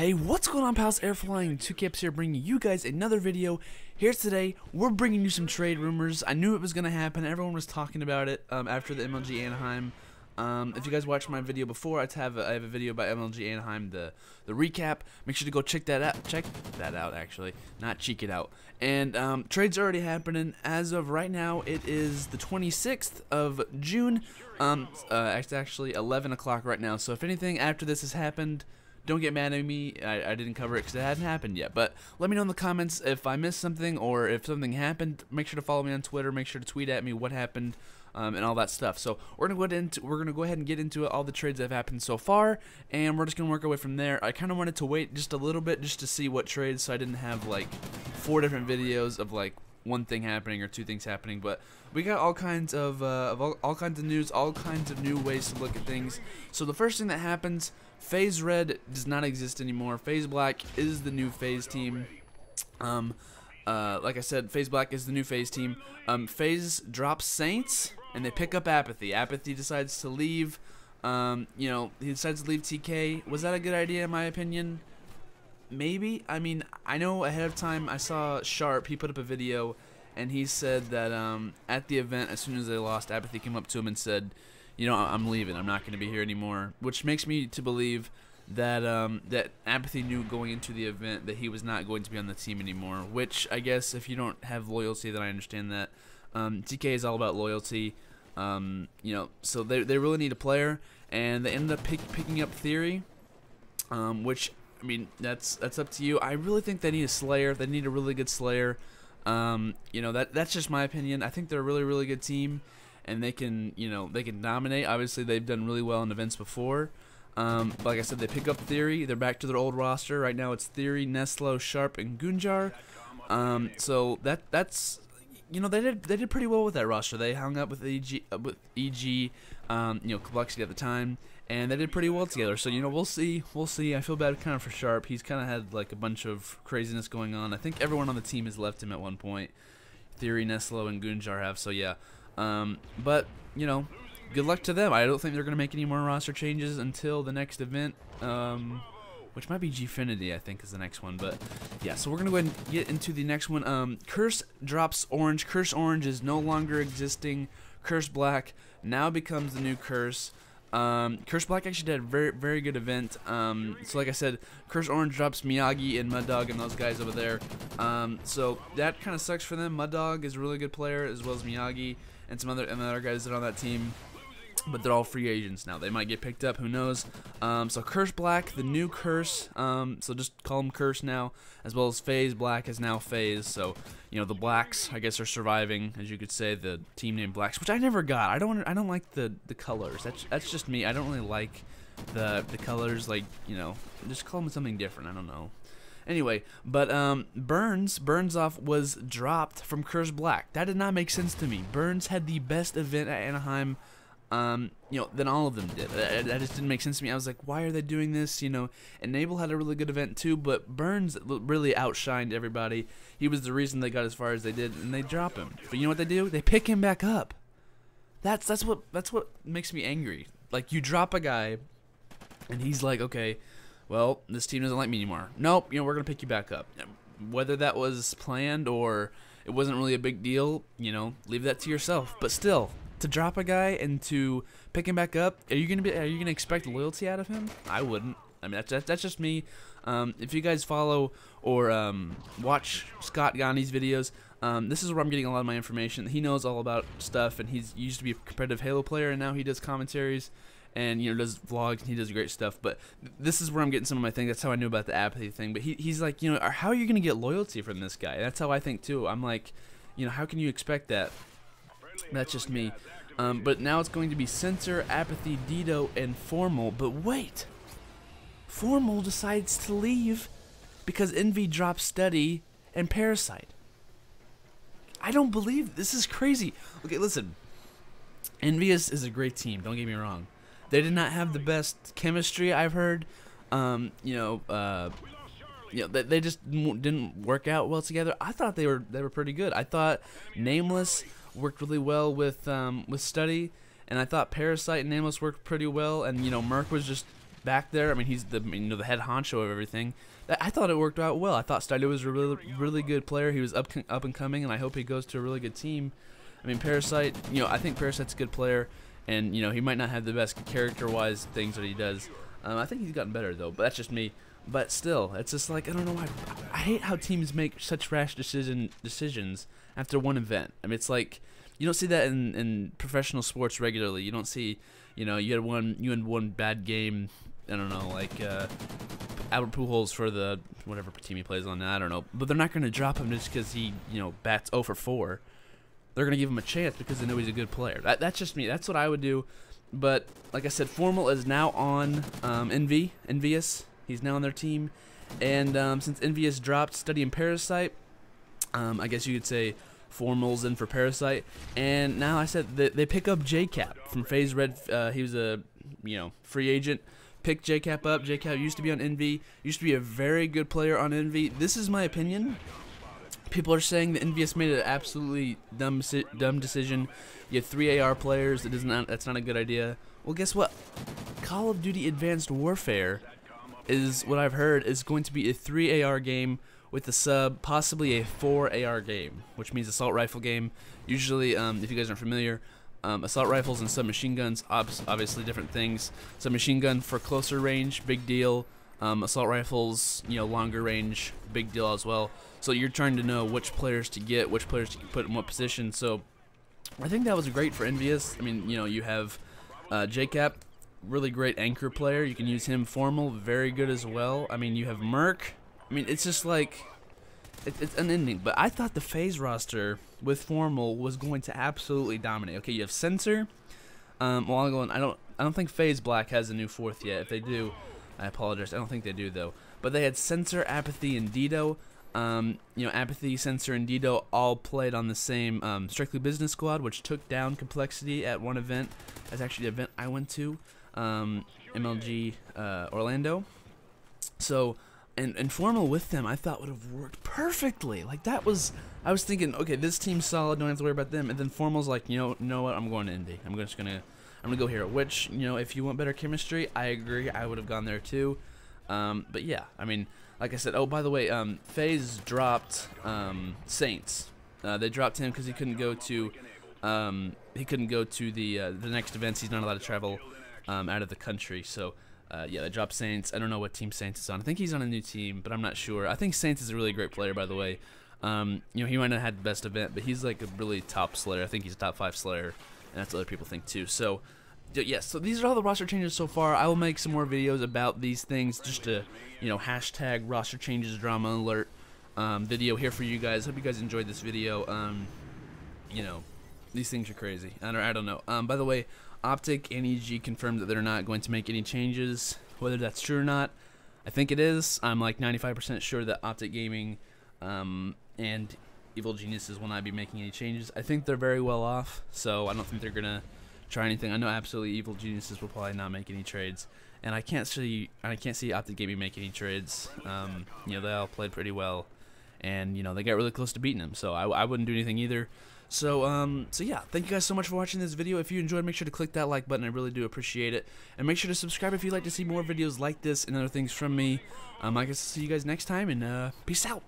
Hey, what's going on, pals? Air Flying 2Caps here, bringing you guys another video. Here today, we're bringing you some trade rumors. I knew it was going to happen. Everyone was talking about it after the MLG Anaheim. If you guys watched my video before, I have a video about MLG Anaheim, the recap. Make sure to go check that out. Check that out, actually, not cheek it out. And trades are already happening. As of right now, it is the 26th of June. It's actually 11 o'clock right now. So if anything after this has happened, don't get mad at me. I didn't cover it because it hadn't happened yet. But let me know in the comments if I missed something or if something happened. Make sure to follow me on Twitter. Make sure to tweet at me what happened and all that stuff. So we're gonna go ahead and get into it, all the trades that have happened so far, and we're just gonna work our way from there. I kind of wanted to wait just a little bit just to see what trades, so I didn't have like 4 different videos of like one thing happening or 2 things happening. But we got all kinds of all kinds of news, all kinds of new ways to look at things. So the first thing that happens, FaZe Red does not exist anymore. FaZe Black is the new FaZe team. Like I said, FaZe Black is the new FaZe team. FaZe drops Saints and they pick up Apathy. Apathy decides to leave. You know, he decides to leave TK. Was that a good idea in my opinion? Maybe. I mean, I know ahead of time I saw Sharp, he put up a video and he said that at the event, as soon as they lost, Apathy came up to him and said, you know, I'm leaving, I'm not going to be here anymore, which makes me to believe that that Apathy knew going into the event that he was not going to be on the team anymore, which I guess if you don't have loyalty, then I understand that. TK is all about loyalty, you know, so they really need a player, and they ended up picking up Theory, which, I mean, that's up to you. I really think they need a Slayer. They need a really good Slayer. You know, that's just my opinion. I think they're a really good team, and they can, you know, they can dominate. Obviously, they've done really well in events before. But like I said, they pick up Theory. They're back to their old roster. Right now, it's Theory, Neslo, Sharp, and Gunjar. So that's, you know, they did pretty well with that roster. They hung up with EG, you know, Complexity at the time, and they did pretty well together. So, you know, we'll see. I feel bad kind of for Sharp. He's kind of had like a bunch of craziness going on. I think everyone on the team has left him at one point. Theory, Neslo, and Gunjar have. So yeah. But you know, good luck to them. I don't think they're gonna make any more roster changes until the next event. Which might be Gfinity, I think, is the next one. But yeah, so we're gonna go ahead and get into the next one. Curse drops Orange. Curse Orange is no longer existing. Curse Black now becomes the new Curse. Curse Black actually did a very good event. So like I said, Curse Orange drops Miyagi and Mud Dog and those guys over there. So that kind of sucks for them. Mud Dog is a really good player, as well as Miyagi and some other guys that are on that team. But they're all free agents now. They might get picked up, who knows. So Curse Black, the new Curse, so just call him Curse now, as well as FaZe Black is now FaZe. So, you know, the Blacks, I guess, are surviving, as you could say, the team named Blacks, which I never got. I don't like the colors. That's just me. I don't really like the colors, like, you know, just call them something different. I don't know. Anyway, but Burns off was dropped from Curse Black. That did not make sense to me. Burns had the best event at Anaheim, you know, than all of them did. That just didn't make sense to me. I was like, why are they doing this? You know, Enable had a really good event too, but Burns really outshined everybody. He was the reason they got as far as they did, and they drop him. But you know what they do? They pick him back up. That's what makes me angry. Like, you drop a guy, and he's like, okay, well, this team doesn't like me anymore. Nope, you know, we're gonna pick you back up. Whether that was planned or it wasn't really a big deal, you know, leave that to yourself. But still, to drop a guy and to pick him back up, are you gonna expect loyalty out of him? I wouldn't. I mean, that's just me. If you guys follow or watch Scott Gandhi's videos, this is where I'm getting a lot of my information. He knows all about stuff, and he's used to be a competitive Halo player, and now he does commentaries and, you know, does vlogs, and he does great stuff. But this is where I'm getting some of my things. That's how I knew about the Apathy thing. But he's like, you know, how are you gonna get loyalty from this guy? That's how I think too. I'm like, you know, how can you expect that? That's just me. But now it's going to be Censor, Apathy, Dido, and Formal. But wait, Formal decides to leave because Envy drops Steady and Parasite. I don't believe this is crazy. Okay, listen, Envy is a great team. Don't get me wrong. They did not have the best chemistry, I've heard. You know, they just didn't work out well together. I thought they were pretty good. I thought Nameless worked really well with Study, and I thought Parasite and Nameless worked pretty well. And, you know, Merc was just back there. I mean, he's the the head honcho of everything. I thought it worked out well. I thought Stadio was a really good player. He was up and coming, and I hope he goes to a really good team. I mean, Parasite, I think Parasite's a good player, and he might not have the best character-wise things that he does. I think he's gotten better though, but that's just me. But still, it's just like, I don't know why. I hate how teams make such rash decisions after one event. I mean, it's like you don't see that in professional sports regularly. You don't see, you had one bad game. I don't know, like Albert Pujols for the whatever team he plays on. I don't know, but they're not going to drop him just because he bats 0 for 4. They're going to give him a chance because they know he's a good player. That's just me. That's what I would do. But like I said, Formal is now on Envious. He's now on their team, and since Envious dropped Study and Parasite, I guess you could say Formal's in for Parasite. And now I said they pick up JCap from FaZe Red. He was a free agent. Pick JCap up. JCap used to be on Envy. Used to be a very good player on Envy. This is my opinion. People are saying that Envious made an absolutely dumb decision. You have 3 AR players. That's not a good idea. Well, guess what? Call of Duty Advanced Warfare is what I've heard is going to be a 3 AR game with a sub, possibly a 4 AR game, which means assault rifle game. Usually, if you guys aren't familiar, assault rifles and submachine guns, obviously different things. Submachine gun for closer range, big deal. Assault rifles, longer range, big deal as well. So you're trying to know which players to get, which players to put in what position. So I think that was great for Envious. I mean, you have JCap, really great anchor player. You can use him. Formal, very good as well. I mean, you have Merc. I mean, it's just like it's unending. But I thought the FaZe roster with Formal was going to absolutely dominate. Okay, you have Sensor. Well, I don't think FaZe Black has a new 4th yet. If they do, I apologize. I don't think they do though. But they had Sensor, Apathy, and Dido. Apathy, Sensor, and Dido all played on the same Strictly Business squad, which took down Complexity at one event. That's actually the event I went to, MLG Orlando. So, and Formal with them, I thought would have worked perfectly. Like I was thinking, okay, this team's solid, don't have to worry about them. And then Formal's like, know what, I'm going to Indy. I'm gonna go here. Which, if you want better chemistry, I agree. I would have gone there too. But yeah, I mean, like I said, oh, by the way, FaZe dropped Saints. They dropped him because he couldn't go to the next events. He's not allowed to travel out of the country. So yeah, they dropped Saints. I don't know what team Saints is on. I think he's on a new team, but I'm not sure. I think Saints is a really great player, by the way. He might not have had the best event, but he's like a really top Slayer. I think he's a top 5 Slayer, and that's what other people think too. So yes, so these are all the roster changes so far. I will make some more videos about these things, just to, hashtag roster changes drama alert video here for you guys. Hope you guys enjoyed this video. These things are crazy. I don't know. By the way, Optic and EG confirmed that they're not going to make any changes. Whether that's true or not, I think it is. I'm like 95% sure that Optic Gaming and Evil Geniuses will not be making any changes. I think they're very well off, so I don't think they're gonna try anything. I know absolutely Evil Geniuses will probably not make any trades, and I can't see Optic Gaming make any trades. They all played pretty well, and they got really close to beating them. So I wouldn't do anything either. So yeah, thank you guys so much for watching this video. If you enjoyed, make sure to click that like button. I really do appreciate it, and make sure to subscribe if you'd like to see more videos like this and other things from me. I guess I'll see you guys next time, and peace out.